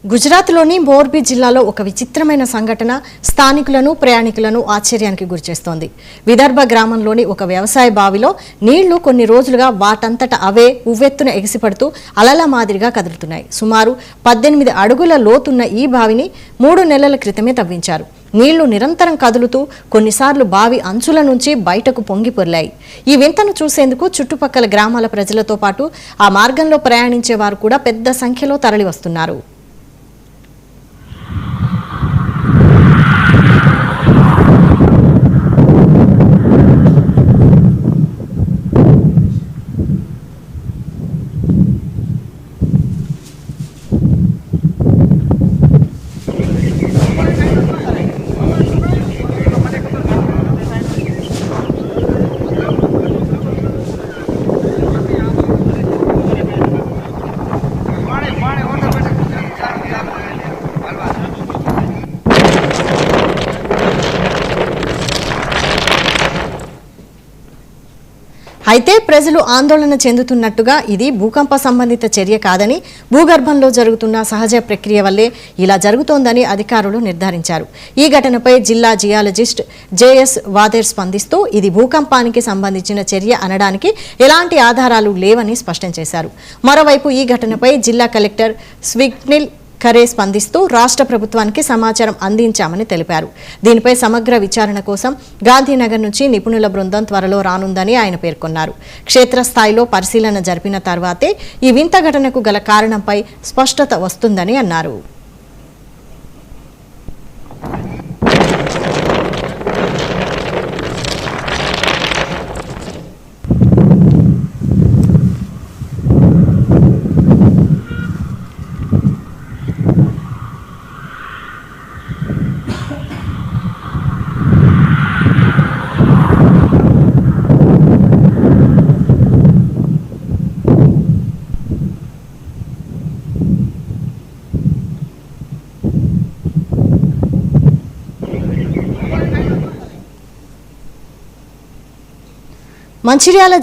గుజరాత్లోని మోర్బీ జిల్లాలో ఒక విచిత్రమైన సంఘటన స్థానికులను ప్రయాణికులను ఆశ్చర్యానికి గురిచేస్తోంది. విదర్భ గ్రామంలోని ఒక వ్యవసాయ బావిలో నీళ్లు కొన్ని రోజులుగా వాటంతట అవే ఉవ్వెత్తున ఎగిసిపడుతూ అలల మాదిరిగా కదులుతున్నాయి. సుమారు 18 అడుగుల లోతున్న ఈ బావిని 3 నెలల క్రితమే తవ్వించారు. నీళ్లు నిరంతరం కదులుతూ కొన్నిసార్లు బావి అంచుల నుంచి బయటకు పొంగి పొర్లాయి. ఈ వింతను చూసేందుకు చుట్టుపక్కల గ్రామాల ప్రజలతో పాటు ఆ మార్గంలో ప్రయాణించే వారు కూడా పెద్ద సంఖ్యలో తరలివస్తున్నారు. అయితే ప్రజలు ఆందోళన చెందుతున్నట్టుగా ఇది భూకంప సంబంధిత చర్య కాదని, భూగర్భంలో జరుగుతున్న సహజ ప్రక్రియ వల్లే ఇలా జరుగుతోందని అధికారులు నిర్ధారించారు. ఈ ఘటనపై జిల్లా జియాలజిస్ట్ జేఎస్ వాదేర్ స్పందిస్తూ ఇది భూకంపానికి సంబంధించిన చర్య అనడానికి ఎలాంటి ఆధారాలు లేవని స్పష్టం చేశారు. మరోవైపు ఈ ఘటనపై జిల్లా కలెక్టర్ స్విగ్నిల్ ఖరే స్పందిస్తూ రాష్ట్ర ప్రభుత్వానికి సమాచారం అందించామని తెలిపారు. దీనిపై సమగ్ర విచారణ కోసం గాంధీనగర్ నుంచి నిపుణుల బృందం త్వరలో రానుందని ఆయన పేర్కొన్నారు. క్షేత్రస్థాయిలో పరిశీలన జరిపిన తర్వాతే ఈ వింత ఘటనకు గల కారణంపై స్పష్టత వస్తుందని అన్నారు. మంచిర్యాల